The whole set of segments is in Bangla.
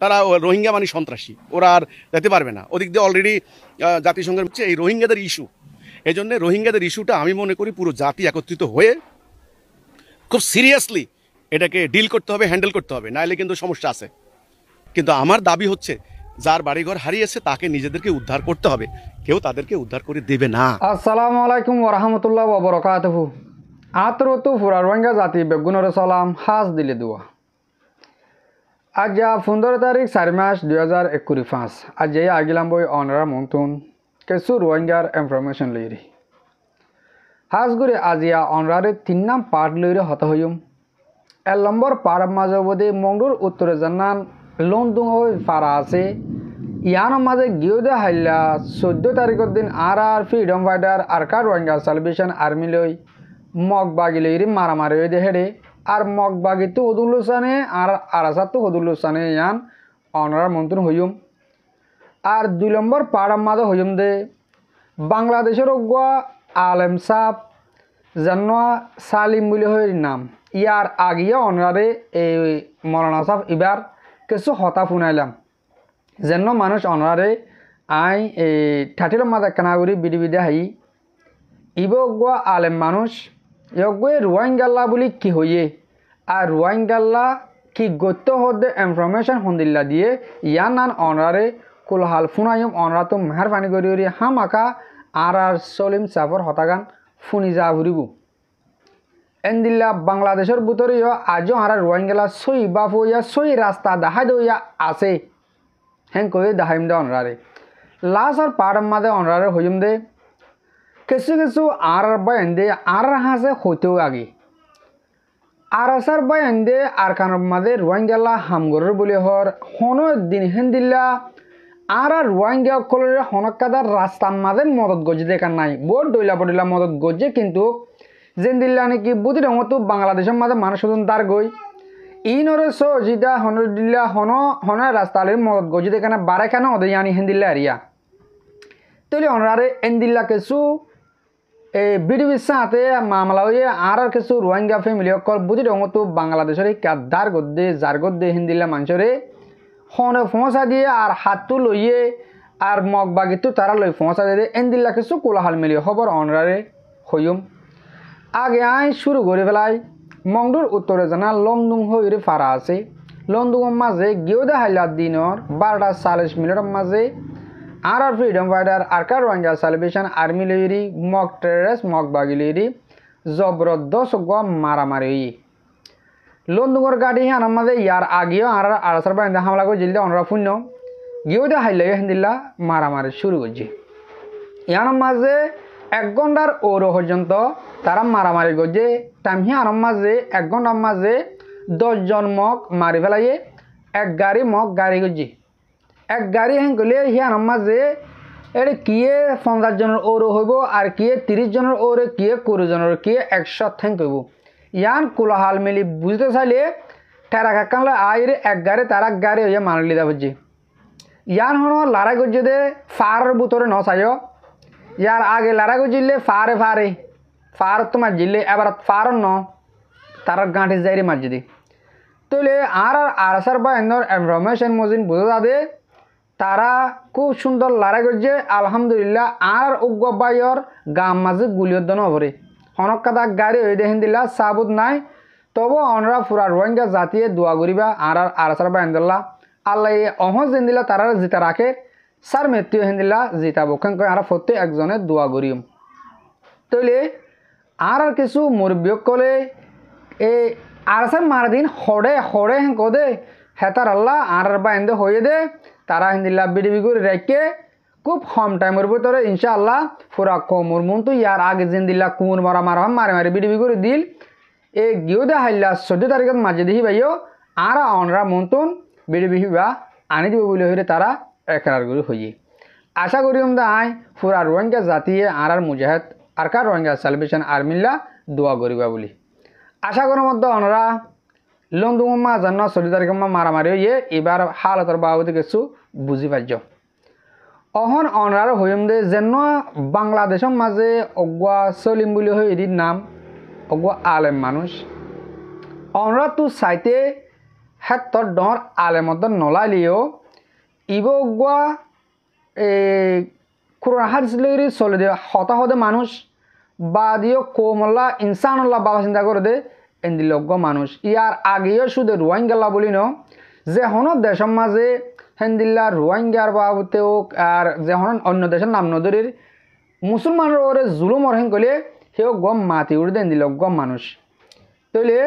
তারা রোহিঙ্গা মানে সন্ত্রাসী, ওরা আর যেতে পারবে না। ওদিক দিয়ে অলরেডি জাতিসংঘের হচ্ছে এই রোহিঙ্গাদের ইস্যু। এই জন্য রোহিঙ্গাদের ইস্যুটা আমি মনে করি পুরো জাতি একত্রিত হয়ে খুব সিরিয়াসলি এটাকে ডিল করতে হবে, হ্যান্ডেল করতে হবে, নাহলে কিন্তু সমস্যা আছে। কিন্তু আমার দাবি হচ্ছে যার বাড়িঘর হারিয়েছে তাকে নিজেদেরকে উদ্ধার করতে হবে, কেউ তাদেরকে উদ্ধার করে দেবে না। আসসালামু আলাইকুম ওরহামতুল্লাহ ওবরাকাতুহু। আতরতু ফুরা রোহিঙ্গা জাতি বেগুনের সালাম হাজ দিলে দুয়া। আজ 15 তারিখ 4 মাস 2025। আজ আগিলাম বই অনরা মন্তুন কিছু রোহিঙ্গার ইনফরমেশন লইরি হাজ করে আজিয়া অনরারে 3 নাম পার্ট লইরে হত হইম। 1 নম্বর পাড় মাঝবদে মংডুর উত্তরে জানান লন্দুং পাড়া আছে। ইয়ানোর মাঝে গিয়েদে হাইলা 14 তারিখের দিন আর ফ্রিডম ফাইটার আরকা রোহিঙ্গা সালভেশন আর্মি লই মগ বাগি লইরি মারামারি হয়ে হেরে আর মগ বাগি তো হদুল্লুসানে আর আরাসাত তো হদুল্লুসানে ইয়ান অনার মন্ত্রণ হইম। আর 2 নম্বর পাড়ার মাঝে হইম দে বাংলাদেশের অগুয়া আলেম সাহ জানোয়া সালিম বলে হই নাম। ইয়ার আগিয়ে অনারে এই মৌলানা সাহ এবার কিছু হতা শুনাইলাম যেন মানুষ অনারে আই এই ঠাটির মাঝে কানাগুড়ি বিধি বিধি হাই ইবগুয়া আলেম মানুষ ইয়ে রোহিঙ্গাল্লা বলি কি হইয়ে আর রোহিঙ্গাল্লা কি গত্য হতে ইনফরমেশন হন্দিল্লা দিয়ে ইয়ার নান অনারে কুলহাল ফুনাইম অনরা তো মেহরবানি করি হামাকা আর সলিম সাফর হতাগান ফুনি যা ঘুরিব এনদিল্লা বাংলাদেশের ভিতরে আজও আর রোহিঙ্গালা সই বাপ হইয়া সই রাস্তা দেখাই দইয়া আছে হ্যাঁ কই দেখাইম দে অনরারে লাস্ট আর পাড়ার মাঝে অনরারে হইম দে কিছু কিছু আর বয়ান দে আর হাসে হইতেও আগে আর আসার বয়ান দে আর কানের মাঝে রোহিঙ্গালা হামগরের বলে হর হন দিন হেন দিল্লা আর রোহিঙ্গা কলের হনকাদার রাস্তার মাঝে মদত গজে দেখার নাই বোর্ড ডইলা পড়িলা মদত গজে কিন্তু যেন দিল্লা নাকি বুঝি রঙতো বাংলাদেশের মাঝে মানুষ দার গই ইনরে সো জিদা হনর দিল্লা হন রাস্তালের মদত গজে দেখানা বারে কেন ওদের আনি হেন দিল্লা এরিয়া তৈলি অনরারে এন দিল্লা কিছু বিডিবির সাথে মামলা হয়ে আর কিছু রোহিঙ্গা ফ্যামিলি অকল বুঝি রঙতো বাংলাদেশের কাদ্দার গদ্দে যার গদ্দে হেন দিল্লা মানুষরে হনে ফোঁসা দিয়ে আর হাতটো লইয়ে আর মগ বাগিতো তারা লই ফোঁসা দিয়ে এন দিল্লা কিছু কোলাহাল মিলিয়ে খবর অনরারে হইম। আগে আই শুরু করে ফেলাই মংডুর উত্তরে জানা লংদুং হইরে ফারা আছে। লংদুংয়ের মাঝে গিয়েদে হাইলার দিনের 12:40 মাঝে আর ফ্রিডম ফাইটার আরকা রোহিঙ্গা সালভেশন আর্মি লইরি মগ টেররিস্ট মগ বাগি লইরি জবরদস্ত মারামারি লন্দুঙের গাড়ি আনার মাঝে ইয়ার আগেও আর আরাসার বাইন্দা হামলা করে জিলদে অনরা শূন্য গিয়েদে হাইলে হেন্দিল্লা মারামারি শুরু করছে। ইয়ানোর মাঝে 1 ঘন্টার ওরো পর্যন্ত তারা মারামারি করছে। টাইম আনার মাঝে 1 ঘন্টার মাঝে 10 জন মগ মারি ফেলাইয়ে 1 গাড়ি মগ গাড়ি করছে। 1 গাড়ি হ্যাঁ করলে আনার মাঝে এটা কিয়ে 50 জনের ওরো হইব আর কিয়ে 30 জনের ওরে কিয়ে 20 জনের কিয়ে 100 থ্যাং করব। ইয়ান কোলাহাল মিলি বুঝতে চাইলে টেরা কাকানলে আইরে 1 গাড়ি তারা গাড়ি হইয়া মারি লিদা বুঝছি। ইয়ান হন লড়াই করছে দে ফারের ভিতরে ন চাইও ইয়ার আগে লড়াই করছিলে ফার তোমার জিল্লে এবার ফার ন তার গাঁঠি যাইরে মারছি দি তৈলে আর আসার বা এন্দর ইনফরমেশন মজিন বুঝা যাবে তারা খুব সুন্দর লড়াই করছে আলহামদুলিল্লাহ। আর উগ্রবাইর গাম মাঝে গুলিয়র দন ভরে হনকাদা গাড়ি হয়ে দেখেন দিলা সাবুত নাই তবু অনরা ফুরা রোহিঙ্গা জাতিয়ে দোয়া করিবা আর আসার বা এন্দল্লা আল্লাহ অহজ দিন দিলা তারা জিতা রাখে সার মৃত্যু হেন দিলা জিতা বক্ষণ করে আর প্রত্যেক একজনের দোয়া করিম। তৈলে আর কিছু মুরব্বিয়ক কলে এই আরসার মার দিন হড়ে হেন কদে হেতার আল্লাহ আর বা এন্দে হয়ে দে তারা হিন্দিল্লা বিডিবি করে রেখে খুব কম টাইমের ভিতরে ইনশাআল্লাহ পুরা কমর মন তো ইয়ার আগে যেন দিল্লা কুমুর মারে বিডিবি করে দিল এই গিয়েদে হাইলা 14 তারিখের মাঝে দেখি ভাইও আর অনরা মন্তন বিডিবি বা আনি দিব বলে হইলে তারা একরার করে হইয়ে আশা করি আমরা আই পুরা রোহিঙ্গা জাতিয়ে আর মুজাহিদ আরকা রোহিঙ্গা সালভেশন আর্মিল্লা দোয়া করিবা বলি আশা করার মধ্যে অনরা লন্দুঙের মা জান্ন 14 তারিখের মা মারামারি হইয়ে এবার হালতর বাবদে কিছু বুঝি পাইছ। অহন অনরার হইম দে যেন বাংলাদেশের মাঝে অগুয়া সলিম বলে হই এটির নাম অগুয়া আলেম মানুষ অনরা তো চাইতে হেত্তর ডর আলেমত নলালিও ইবগুয়া খুরআন হাদিস লইরি চলে দিয়ে হতাহতে মানুষ বা দিও কোমল্লা ইনসানুল্লাহ বাবা চিন্তা করে দে এন্দিলজ্ঞ মানুষ ইয়ার আগেও শুধু রোহিঙ্গা বলি ন যে হন দেশের মাঝে হেন্দিল্লা রোহিঙ্গার বাবতেও আর যে হন অন্য দেশের নাম নদীর মুসলমানের ওরে জুলুম অরহেন করলে সেও গম মাতি উঠে এন্দিলজ্ঞ মানুষ তৈলে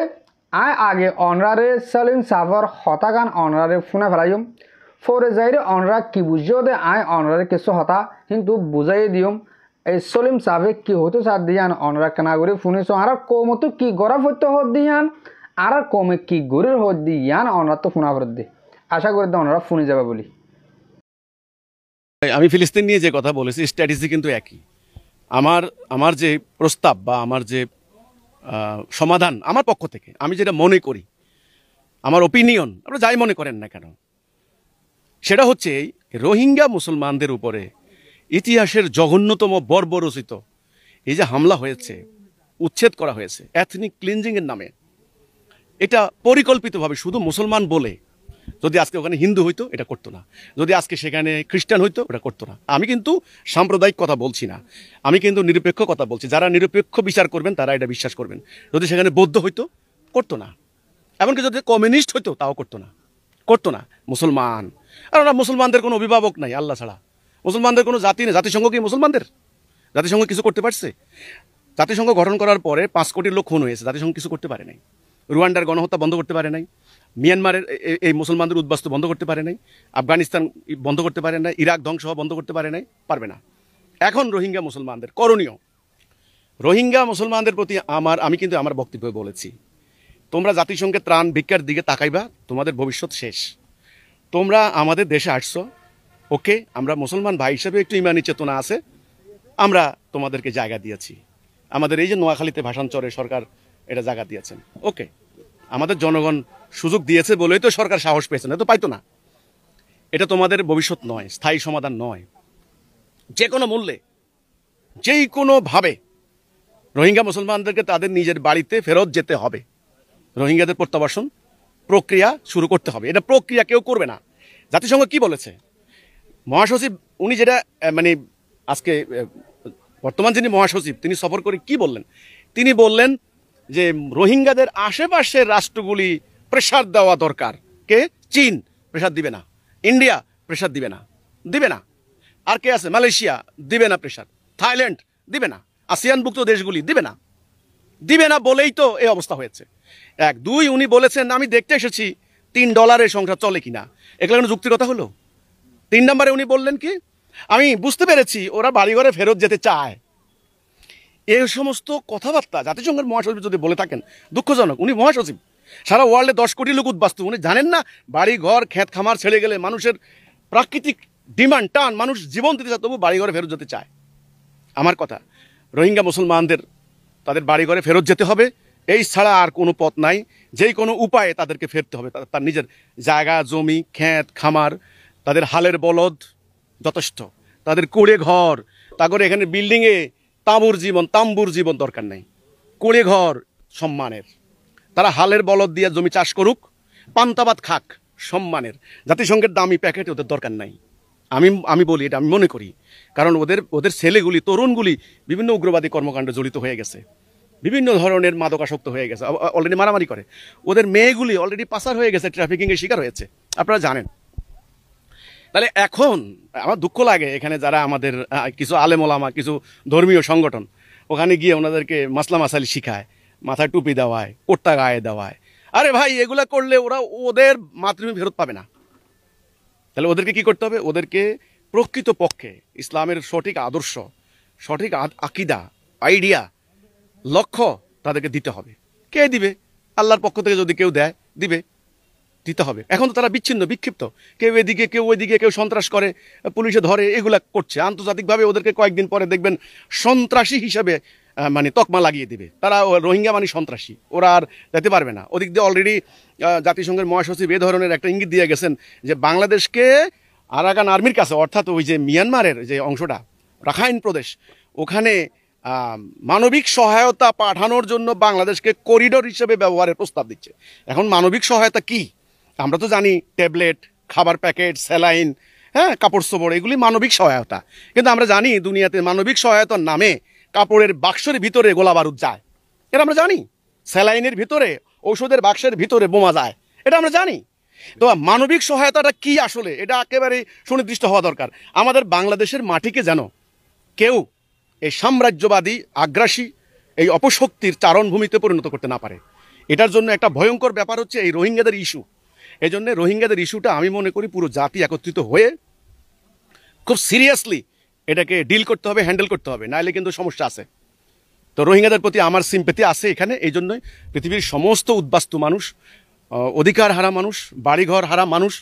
আয় আগে অনরারে সালিম সাফর হতাগান অনরারে ফোনে ফেলাইম ফোরে যাইরে অনরা কি বুঝিও দে আয় অনরারে কিছু হতা কিন্তু বুঝাই দিম এই সলিম সাহেব কি হতো সার দিয়ান অনরা কেনা করে শুনেছ আর কমতো কি গড়া ফত্য হত দিয়ান আর কমে কি গরির হত দিয়ান অনরা তো ফোনা ফেরত দে আশা করি অনরা ফোনে যাবে বলি। আমি ফিলিস্তিন নিয়ে যে কথা বলেছি স্ট্র্যাটেজি কিন্তু একই। আমার আমার যে প্রস্তাব বা আমার যে সমাধান আমার পক্ষ থেকে আমি যেটা মনে করি, আমার ওপিনিয়ন, আপনারা যাই মনে করেন না কেন, সেটা হচ্ছে রোহিঙ্গা মুসলমানদের উপরে ইতিহাসের জঘন্যতম বর্বরচিত এই যে হামলা হয়েছে, উচ্ছেদ করা হয়েছে এথনিক ক্লিনজিংয়ের নামে, এটা পরিকল্পিতভাবে শুধু মুসলমান বলে, যদি আজকে ওখানে হিন্দু হইতো এটা করতো না, যদি আজকে সেখানে খ্রিস্টান হইতো এটা করতো না। আমি কিন্তু সাম্প্রদায়িক কথা বলছি না, আমি কিন্তু নিরপেক্ষ কথা বলছি। যারা নিরপেক্ষ বিচার করবেন তারা এটা বিশ্বাস করবেন। যদি সেখানে বৌদ্ধ হইতো করতো না, এমনকি যদি কমিউনিস্ট হইতো তাও করতো না, করতো না। মুসলমান, আর ওরা মুসলমানদের কোনো অভিভাবক নাই আল্লাহ ছাড়া, মুসলমানদের কোনো জাতি নেই। জাতিসংঘ কি মুসলমানদের? জাতিসংঘ কিছু করতে পারছে? জাতিসংঘ গঠন করার পরে 5 কোটি লোক খুন হয়েছে, জাতিসংঘ কিছু করতে পারে নাই। রুয়ান্ডার গণহত্যা বন্ধ করতে পারে নাই, মিয়ানমারের এই মুসলমানদের উদ্বাস্তু বন্ধ করতে পারে নাই, আফগানিস্তান বন্ধ করতে পারে নাই, ইরাক ধ্বংস হওয়া বন্ধ করতে পারে নাই, পারবে না। এখন রোহিঙ্গা মুসলমানদের করণীয়, রোহিঙ্গা মুসলমানদের প্রতি আমি কিন্তু আমার বক্তব্যে বলেছি, তোমরা জাতিসংঘের ত্রাণ ভিক্ষার দিকে তাকাইবা, তোমাদের ভবিষ্যৎ শেষ। তোমরা আমাদের দেশে আসছো, ওকে, আমরা মুসলমান ভাই হিসেবে একটু ইমানি চেতনা আছে, আমরা তোমাদেরকে জায়গা দিয়েছি। আমাদের এই যে নোয়াখালীতে ভাষাঞ্চরে সরকার এটা জায়গা দিয়েছেন, ওকে, আমাদের জনগণ সুযোগ দিয়েছে বলেই তো সরকার সাহস পেয়েছে, না তো পাইতো না। এটা তোমাদের ভবিষ্যৎ নয়, স্থায়ী সমাধান নয়। যে কোনো মূল্যে, যেই কোনোভাবে রোহিঙ্গা মুসলমানদেরকে তাদের নিজের বাড়িতে ফেরত যেতে হবে, রোহিঙ্গাদের প্রত্যাবাসন প্রক্রিয়া শুরু করতে হবে। এটা প্রক্রিয়া কেউ করবে না। জাতিসংঘ কি বলেছে? মহাসচিব উনি যেটা মানে আজকে বর্তমান যিনি মহাসচিব তিনি সফর করে কি বললেন? তিনি বললেন যে রোহিঙ্গাদের আশেপাশের রাষ্ট্রগুলি প্রেসার দেওয়া দরকার। কে? চীন প্রেসার দিবে না, ইন্ডিয়া প্রেসার দিবে না, দিবে না। আর কে আছে? মালয়েশিয়া দিবে না প্রেসার, থাইল্যান্ড দিবে না, আসিয়ানভুক্ত দেশগুলি দিবে না, দিবে না বলেই তো এই অবস্থা হয়েছে। 1 2 উনি বলেছেন আমি দেখতে এসেছি $3 সংসার চলে কিনা, এগুলো কোনো যুক্তির কথা হলো? 3 নম্বরে উনি বললেন কি, আমি বুঝতে পেরেছি ওরা বাড়িঘরে ফেরত যেতে চায়। এই সমস্ত কথাবার্তা জাতিসংঘের মহাসচিব যদি বলে থাকেন, দুঃখজনক। উনি মহাসচিব, সারা ওয়ার্ল্ডে 10 কোটি লোক উদ্বাস্তু, উনি জানেন না বাড়ি ঘর ক্ষেত খামার ছেড়ে গেলে মানুষের প্রাকৃতিক ডিমান্ড টান, মানুষ জীবন দিতে চায় তবু বাড়িঘরে ফেরত যেতে চায়। আমার কথা, রোহিঙ্গা মুসলমানদের তাদের বাড়িঘরে ফেরত যেতে হবে, এই ছাড়া আর কোনো পথ নাই। যেই কোনো উপায়ে তাদেরকে ফেরতে হবে, তার নিজের জায়গা জমি ক্ষেত খামার, তাদের হালের বলদ যথেষ্ট, তাদের কুড়ে ঘর, তারপরে এখানে বিল্ডিংয়ে তাম্বুর জীবন দরকার নেই, কুড়ে ঘর সম্মানের। তারা হালের বলদ দিয়ে জমি চাষ করুক, পান্তাবাদ খাক সম্মানের। জাতিসংঘের দামি প্যাকেটে ওদের দরকার নাই। আমি বলি এটা, আমি মনে করি, কারণ ওদের ছেলেগুলি তরুণগুলি বিভিন্ন উগ্রবাদী কর্মকাণ্ডে জড়িত হয়ে গেছে, বিভিন্ন ধরনের মাদকাসক্ত হয়ে গেছে, অলরেডি মারামারি করে। ওদের মেয়েগুলি অলরেডি পাচার হয়ে গেছে, ট্রাফিকিংয়ের শিকার হয়েছে, আপনারা জানেন। তাহলে এখন আমার দুঃখ লাগে, এখানে যারা আমাদের কিছু আলেম ওলামা, কিছু ধর্মীয় সংগঠন ওখানে গিয়ে ওনাদেরকে মাসলা মাসালি শিখায়, মাথায় টুপি দেওয়ায়, কোট্টা গায়ে দেওয়ায়। আরে ভাই, এগুলা করলে ওরা ওদের মাতৃভূমি ফেরত পাবে না। তাহলে ওদেরকে কি করতে হবে? ওদেরকে প্রকৃত পক্ষে ইসলামের সঠিক আদর্শ, সঠিক আকিদা, আইডিয়া, লক্ষ্য তাদেরকে দিতে হবে। কে দিবে? আল্লাহর পক্ষ থেকে যদি কেউ দেয়, দিতে হবে। এখন তো তারা বিচ্ছিন্ন, বিক্ষিপ্ত, কেউ এদিকে কেউ ওইদিকে, কেউ সন্ত্রাস করে, পুলিশে ধরে, এগুলা করছে। আন্তর্জাতিকভাবে ওদেরকে কয়েকদিন পরে দেখবেন সন্ত্রাসী হিসাবে মানে তকমা লাগিয়ে দিবে। তারা রোহিঙ্গা মানে সন্ত্রাসী, ওরা আর যেতে পারবে না। ওদিক দিয়ে অলরেডি জাতিসংঘের মহাসচিব এ ধরনের একটা ইঙ্গিত দিয়ে গেছেন যে বাংলাদেশকে আরাকান আর্মির কাছে, অর্থাৎ ওই যে মিয়ানমারের যে অংশটা রাখাইন প্রদেশ, ওখানে মানবিক সহায়তা পাঠানোর জন্য বাংলাদেশকে করিডোর হিসেবে ব্যবহারের প্রস্তাব দিচ্ছে। এখন মানবিক সহায়তা কি? আমরা তো জানি ট্যাবলেট, খাবার প্যাকেট, স্যালাইন, হ্যাঁ, কাপড় চোপড়, এগুলি মানবিক সহায়তা। কিন্তু আমরা জানি দুনিয়াতে মানবিক সহায়তার নামে কাপড়ের বাক্সের ভিতরে গোলা বারুদ যায়, এটা আমরা জানি। স্যালাইনের ভিতরে, ঔষধের বাক্সের ভিতরে বোমা যায়, এটা আমরা জানি। তো মানবিক সহায়তাটা কি আসলে, এটা একেবারে সুনির্দিষ্ট হওয়া দরকার। আমাদের বাংলাদেশের মাটিকে যেন কেউ এই সাম্রাজ্যবাদী, আগ্রাসী, এই অপশক্তির চারণভূমিতে পরিণত করতে না পারে। এটার জন্য একটা ভয়ঙ্কর ব্যাপার হচ্ছে এই রোহিঙ্গাদের ইস্যু। এই জন্য রোহিঙ্গাদের ইস্যুটা আমি মনে করি পুরো জাতি একত্রিত হয়ে খুব সিরিয়াসলি এটাকে ডিল করতে হবে, হ্যান্ডেল করতে হবে, নাহলে কিন্তু সমস্যা আছে। তো রোহিঙ্গাদের প্রতি আমার সিম্পেথি আছে এখানে। এই জন্যই পৃথিবীর সমস্ত উদ্বাস্তু মানুষ, অধিকার হারা মানুষ, বাড়িঘর হারা মানুষ,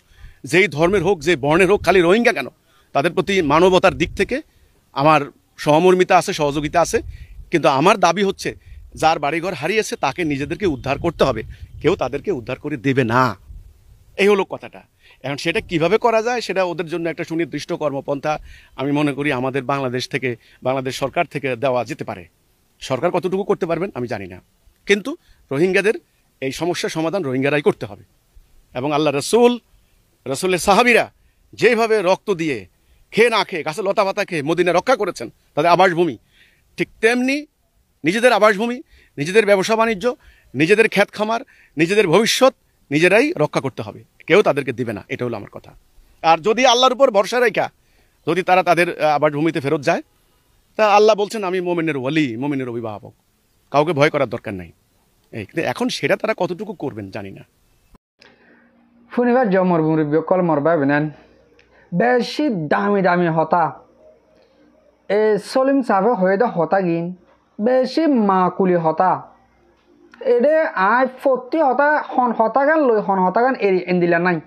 যেই ধর্মের হোক, যে বর্ণের হোক, খালি রোহিঙ্গা কেন, তাদের প্রতি মানবতার দিক থেকে আমার সহমর্মিতা আছে, সহযোগিতা আছে। কিন্তু আমার দাবি হচ্ছে যার বাড়িঘর হারিয়েছে তাকে নিজেদেরকে উদ্ধার করতে হবে, কেউ তাদেরকে উদ্ধার করে দেবে না। এই হলো কথাটা। এখন সেটা কিভাবে করা যায়, সেটা ওদের জন্য একটা সুনির্দিষ্ট কর্মপন্থা আমি মনে করি আমাদের বাংলাদেশ থেকে, বাংলাদেশ সরকার থেকে দেওয়া যেতে পারে। সরকার কতটুকু করতে পারবেন আমি জানি না, কিন্তু রোহিঙ্গাদের এই সমস্যার সমাধান রোহিঙ্গারাই করতে হবে। এবং আল্লাহ রসুলের সাহাবিরা যেভাবে রক্ত দিয়ে, খেয়ে না খেয়ে, গাছে লতা পাতা খেয়ে মদিনা রক্ষা করেছেন, তাদের আবাসভূমি, ঠিক তেমনি নিজেদের আবাসভূমি, নিজেদের ব্যবসা বাণিজ্য, নিজেদের ক্ষেত খামার, নিজেদের ভবিষ্যৎ নিজেরাই রক্ষা করতে হবে, কেউ তাদেরকে দিবে না। এটা হলো আমার কথা। আর যদি আল্লাহর উপর ভরসা রেখা যদি তারা তাদের আবাসভূমিতে ফেরত যায়, তা আল্লাহ বলছেন আমি মোমেনের ওয়ালি, মোমেনের অভিভাবক, কাউকে ভয় করার দরকার নাই। কিন্তু এখন সেটা তারা কতটুকু করবেন জানি না। শুনিবার জমর মুরব্বী কল মরবা বেনেন বেশি দামি দামি হতা এ সলিম সাহেব হয়ে দে হতা গিন বেশি মাকুলি হতা এডে আয় ফতি হতা হন হতাগান লই হন হতাগান এরি এন্দিলা নাই।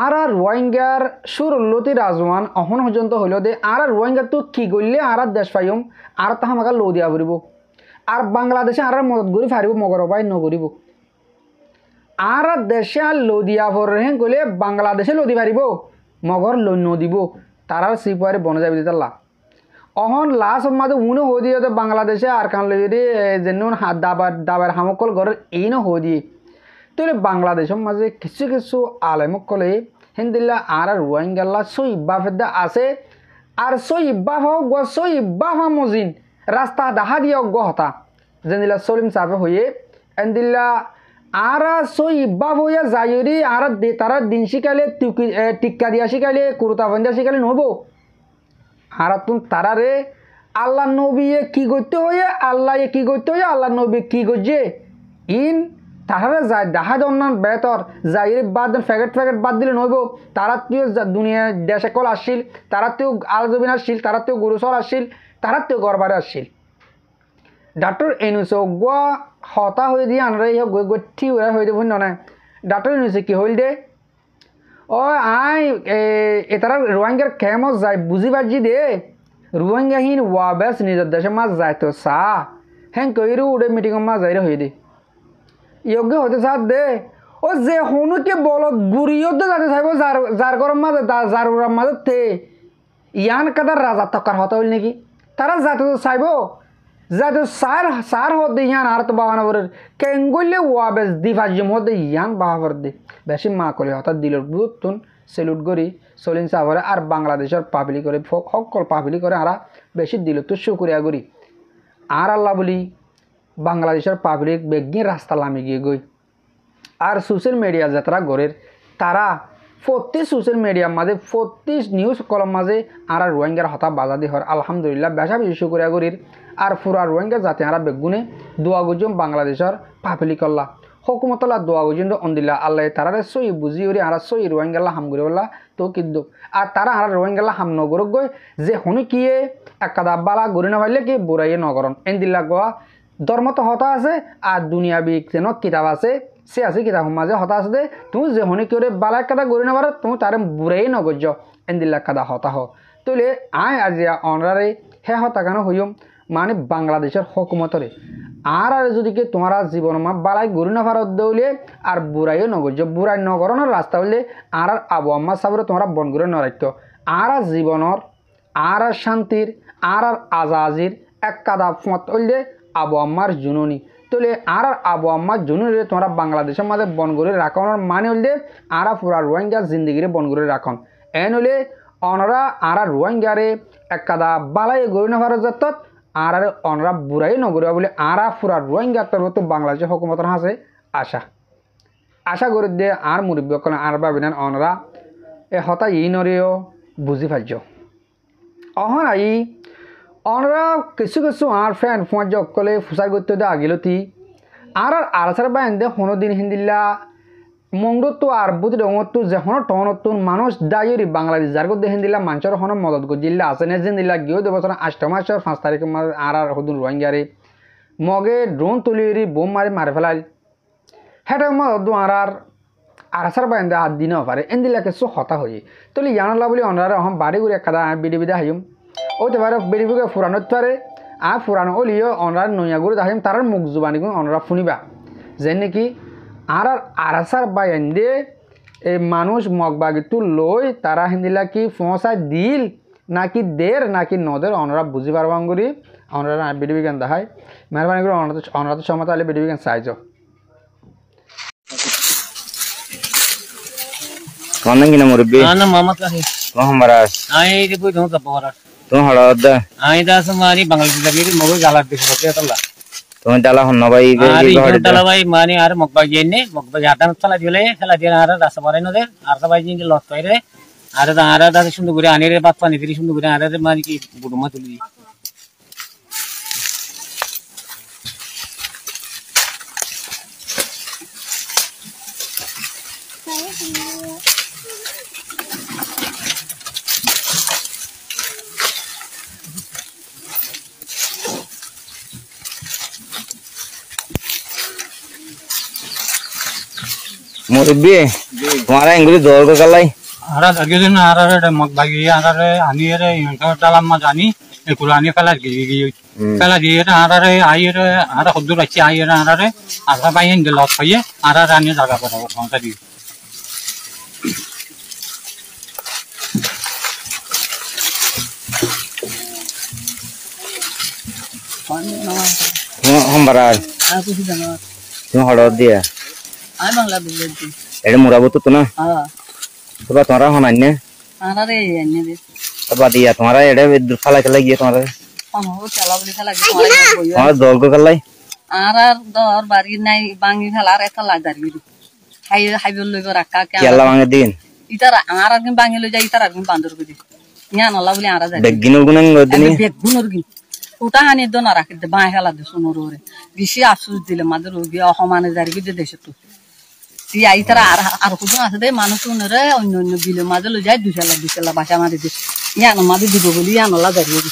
আর রোহিঙ্গার সুরল্লতি রাজওয়ান অহন পর্যন্ত হইল দে আর রোহিঙ্গার তো কি করলে আর দেশ পাইম আর তাহা আমাকে লো দিয়া ফুরিব, আর বাংলাদেশে আর মদত করি ফারিব, মগর অবাই নকরিব। আর দেশে আর লো দিয়া ফরে গলে বাংলাদেশে লদি পারিব, মগর লো নদিব, তার আর সিপারে বনে যাবি দিতাল্লা। অহন লাস্ট মাঝে উনো হয়ে দিয়ে বাংলাদেশে আর কান লই যদি যেন দাবার হামকল ঘরের এই ন হয়ে দিয়ে তাহলে বাংলাদেশের মাঝে কিছু কিছু আলেমকলে হিন্দিল্লা আর রোহিঙ্গাল্লা সই ইব্বাফেদা আছে। আর সই ইব্বাফ হোক গ সই ইব্বাফা মজিন রাস্তা দাহা দিয়ে গ হতা যেদিল্লা সলিম সাফে হয়ে এন্দিল্লা আর সই ইব্বাফ হইয়া যাইরি আর তারা দিন শিকালে টিক্কা দিয়া শিকালে কুরুতা বন্ধা শিকালে নহব। আর তুমি তারারে আল্লাহ নবী কি করতে হয়ে, আল্লাহ কি করতে হয়ে, আল্লাহ নবী কি করছে ইন তাহারা যায় দেখা দন্নান বেতর যাই বাদ দেন ফ্যাকেট বাদ দিলে নইব। তারা তেও দুনিয়া দেশে কল আসছিল, তারা তেও আলজবিন আসছিল, তারা তেও গুরুসর আসছিল, তারা তেও গড়বারে আসছিল। ডাক্তার এনুস গোয়া হতা হয়ে দিয়ে আনরা গঠি ওরা হয়ে দেব না। ডাক্তার এনুসে কি হইল দে ও আই এ তারা রোহিঙ্গার খেমত যায় বুঝি পারছি দে রোহিঙ্গাহীন ওয়াবেস নিজের দেশে মাছ যায় তো চা হ্যাঁ কইরু উড়ে মিটিংয়ের মাছ যাইরে হয়ে দে ইয়োগ্য হতে চার দে ও যে হনুকে বল গুড়িও তো যাতে চাইব যার গরম মাঝে যার ওরার মাঝে থে ইয়ান কাদার রাজা তকার হতা হইল নাকি তারা যাতে তো চাইব যাতে সার হতে ইয়ান আর তো বাহানবরের কেঙ্গলে ওয়াবেস দি ফাজিম হতে ইয়ান বাহাবর দে বেশি মা করে হঠাৎ দিল বুতুন সেলুট করি সলিন সাহরে আর বাংলাদেশের পাবলি করে সকল পাবলি করে আরা বেশি দিল তো শুক্রিয়া করি। আর আল্লাহ বলি বাংলাদেশের পাবলিক বেগিয়ে রাস্তা লামি গিয়ে গই আর সোশ্যাল মিডিয়া যাত্রা গড়ের তারা প্রতি সোশ্যাল মিডিয়ার মাঝে প্রতি নিউজ কলম মাঝে আর রোহিঙ্গার হতা বাজা দি হর আলহামদুলিল্লাহ বেশা বেশি শুক্রিয়া করির। আর পুরা রোহিঙ্গা যাতে আরা বেগুনে দোয়া গুজম বাংলাদেশের পাবলি করলা হকুমতলা দোয়া গুজম অন্দিল্লা আল্লাহ তারা সই বুঝি ওরি আর সই রোহিঙ্গাল্লা হাম করে বললা তো কিন্তু আর তারা আর রোহিঙ্গাল্লা হাম নগর গই যে হনু কিয়ে একাদা বালা গড়ি না পাইলে কি বুড়াইয়ে নগরন এনদিল্লা গোয়া ধর্ম তো হতা আছে আর দুনিয়াবি যেন কিতাব আছে সে আছে কিতাব মাঝে হতা আছে দে তুমি যে হনে কি বালা কাদা গড়ি না পারো তুমি তারে বুড়াই নগর্য এনদিল্লা কাদা হতা হ তুলে আয় আজিয়া অনরারে হে হতা কেন হইম মানে বাংলাদেশের হকুমতরে আর যদি কি তোমার জীবন মা বালাই গড়ি না পারো দৌলে আর বুড়াইও নগর্য বুড়াই নগরণের রাস্তা হইলে আর আবু আম্মা সাবরে তোমরা বন করে নরাইত আর জীবনের আর শান্তির আর আজাজির এক কাদা ফত হইলে আবু আম্মার জুননি তাহলে আর আবু আম্মা জুনুরে তোমরা বাংলাদেশের মাঝে বন করে রাখনের মানে হলে আরা পুরা রোহিঙ্গা জিন্দিগিরে বন করে রাখন এন হলে অনরা আরা রোহিঙ্গারে একাদা বালাই গড়ি নভার যাত্রাত আর অনরা বুড়াই নগরিয়া বলে আরা পুরা রোহিঙ্গা তরফ বাংলাদেশের হুকুমতের হাসে আশা করে দিয়ে আর মুরব্বী আর ভাবিনান অনরা এ হতা ই নরেও বুঝি পাইছ অহন আই অনরা কিছু কিছু আর ফ্যান ফুঁয়ার জকলে ফুসার করতে দে আগিলতি আর আরসার বাইন দে হনো দিন হিন্দিল্লা মংডতো আর বুঝি ডঙতো যে হনো টনতুন মানুষ দায়রি বাংলাদেশ যার করতে হিন্দিল্লা মানুষের হনো মদত গজিল্লা আছে নে জিন্দিল্লা গিয়ে দে বছর 8 মাসের 5 তারিখে আর হদুন রোহিঙ্গারে মগে ড্রোন তুলিরি বোম মারে ফেলাল হেটা মদত আর আরসার বাইন দে হাত দিন পারে এন্দিল্লা কিছু হতা হয়ে তুলি জানালা বলি অনরা হম বাড়ি করে একাদা বিডি বিদা হাইম ওতে পারে বেরিবুকে ফুরানোর পারে আর ফুরানো হলিও অনরা নইয়া করে দেখাইম তার মুখ জুবানি অনরা শুনিবা যে নাকি আর আরাসার বাইন দিয়ে এই মানুষ মগবাগিটু লই তারা হিন্দিলা কি ফসা দিল নাকি দের নাকি নদের অনরা বুঝি পারবাং করি অনরা বিডি বিজ্ঞান দেখায় মেহরবানি করে অনরা তো সমতা হলে বিডি বিজ্ঞান size Kanan gina murbi. Ana mama kahe. Mohon baras. Ai de poi dong tapora. Tuh halad da. Ai da samari Bangladesh dari mogo jalat dikhote tala. Tuh dala honna bai be Ari be horde. tala bai mani ar mokba jenne mokba jata tala jule tala jena ar rasa bare no de ar ta bai jinge lot paire ar da sundu gure anire bat pani diri sundu gure ar mani ki buduma tuli. Murbi. Tumhara engguli dor ko kalai. Ara dargin ara mokba gi ara ani re yanka tala ma jani e kurani kala gi kala gi ara re ai re ara hudur achi ai re ara re ara bai en lot paye ara rani jaga para konta di. Mohon baras. Aku sih jangan. Tuh halad dia. Ai Bangladesh di. Ede murabu tu na. Ah. Tuh tumhara hona ne. Ara re ani de. Aba dia tumhara ede khala khala giye tumhara. Oh, chala boli khala gi boyo. Tumhara dor ko kalai. Ara dor bari nai bangi khala re thala dari. Hai bol lo rakka ke. Kialla bange din. Itara ara gin bangi lo jai itara gin bandur gudi. Nya no la boli ara dari. Begginul gunan godini. Beg gunur gin. Uta hani do na rakde ba khala de sonoro re. Bishi afsus dile madur gi ahmane dari gidi deshe tu. Si ai tara ar kudu asde মানুষ নরে অন্য অন্য বিলে মাঝে লো যায় দুশালা বাসা মারি দি ইয়া না মাঝে দিব বলি ইয়া নলা দাঁড়িয়ে দি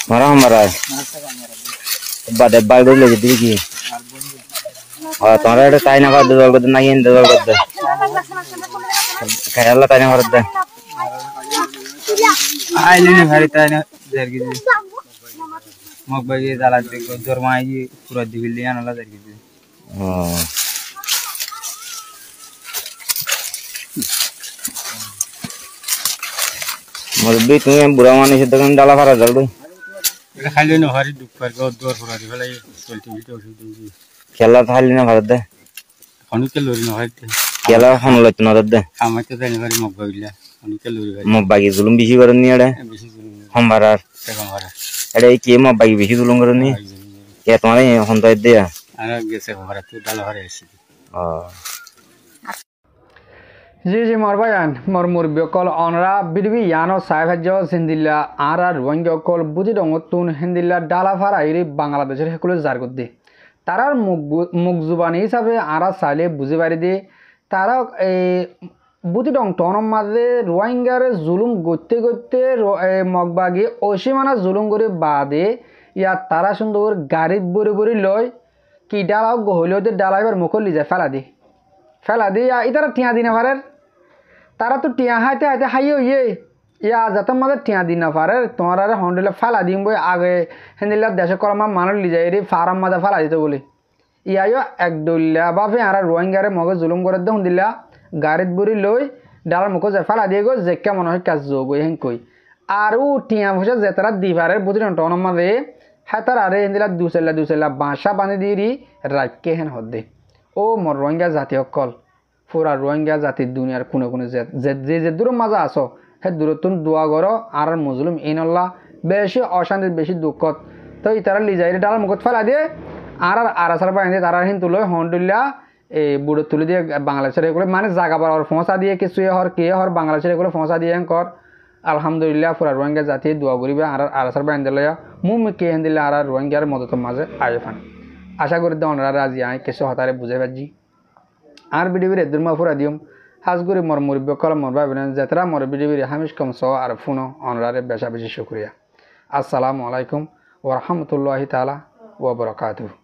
Marah baras. Bade balde le jadi ki. Tumhara ede tai na kar dor ko na yin dor ko da. Kerala tai na kar da. ai ne hari ta na jar gi mok bagi dalat de ko dor mai ji pura dibilli ya nala jar gi Oh. Murbi tu yang buram manis itu kan dala fara dal tu. এটা খাইলে না হারি দুঃখ পার গো দর পড়া দি ফেলাই চলতে ভিডিও শুটিং দি Kialla thali na fara da. খনিকে লরি না হাইতে Kialla honu lo tunada da. আমাকে জানি হারি মক বাগিলা খনিকে লরি হারি Mo bagi zulum bisi koran ni ada. বেশি জুলুম Hom baras. টাকা মারা Ada iki mo bagi bisi zulum koran ni. Ya tumhara honda ide ya. আর গেছে মারা তুই ডাল হারে আসি Oh. জি মোর ভাইয়ান মোর মুরব্বী কল অনরা বিডবি ইয়ানো সাহেব হিন্দিল্লা আর রোহিঙ্গা কল বুঝি ডঙতুন হিন্দিল্লা ডালা ফারা ইরি বাংলাদেশের হেকুলে জার করতে তারার মুখ জুবানি হিসাবে আরা চাইলে বুঝি পারি দি তারা এই বুতি ডং টনের মাঝে রোহিঙ্গার জুলুম করতে করতে মগবাগি অসীমানা জুলুম করে বাদে ইয়াত তারা সুন্দর গাড়িত বরি বরি লয় কি ডালাও গহলিওদের ডালাইবার মুখলি যায় ফেলা দি ইতারা টিয়া দিনা পারে তারা তো টিয়া হাইতে হাইতে হাইও ইয়া যাতে মাঝে টিয়া দিন না পারে তোমার আর হন্ডিলে ফেলা দিম বই আগে হেন্দিল্লা দেশে কর্মা মানুষ লিজাই রে ফার্ম মাঝে ফেলা দিতে বলি ইয়াইও এক দলিয়া বাপে আর রোহিঙ্গারে মগে জুলুম করে দেখুন দিলা গাড়িত বুড়ি লই ডালার মুখে যায় ফেলা দিয়ে গো যে কেমন হয় কাজ যোগ হেন কই আর ও টিয়া পয়সা যে তারা দিবারে বুঝি টনের মাঝে হ্যাঁ তার আরে হেন্দিলা দুচেলা বাঁসা বাঁধি দিয়ে রাখকে হেন হদ্দে ও মোর রোহিঙ্গা জাতি অকল পুরা রোহিঙ্গা জাতির দুনিয়ার কোনো যে দূর মাঝে আসো সেই দূরত্ব দোয়া করো আর মুসলিম ইনল্লা বেশি অশান্তির বেশি দুঃখত তো ইতারা লিজাই ডালার মুখত ফেলা দিয়ে আর আসার বাইন দিয়ে তারা হিন্দু লয় হন্ডুল্লা এই বুড়ো তুলে দিয়ে বাংলাদেশের এগুলো মানে জাগা পার ফোঁসা দিয়ে কিছু হর কে হর বাংলাদেশের এগুলো ফোঁসা দিয়ে কর আলহামদুলিল্লাহ পুরা রোহিঙ্গা জাতি দোয়া করিবে আর আসার বাইন দিলে কে হেন দিলে আর রোহিঙ্গার মদতের মাঝে আয় ফান আশা করি ওনারা রাজি আয় কিছু হতারে বুঝে পাচ্ছি আর বিডিবির এদুরমা ফুরা দিম হাজগুড়ি মর মুরব্বী কল মর ভাবেন যেতরা মর বিডিবির হামিশ কম সহ আর ফোনো অনরারে বেশা বেশি শুক্রিয়া আসসালামু আলাইকুম ওয়া রাহমাতুল্লাহি তাআলা ওয়া বারাকাতুহু।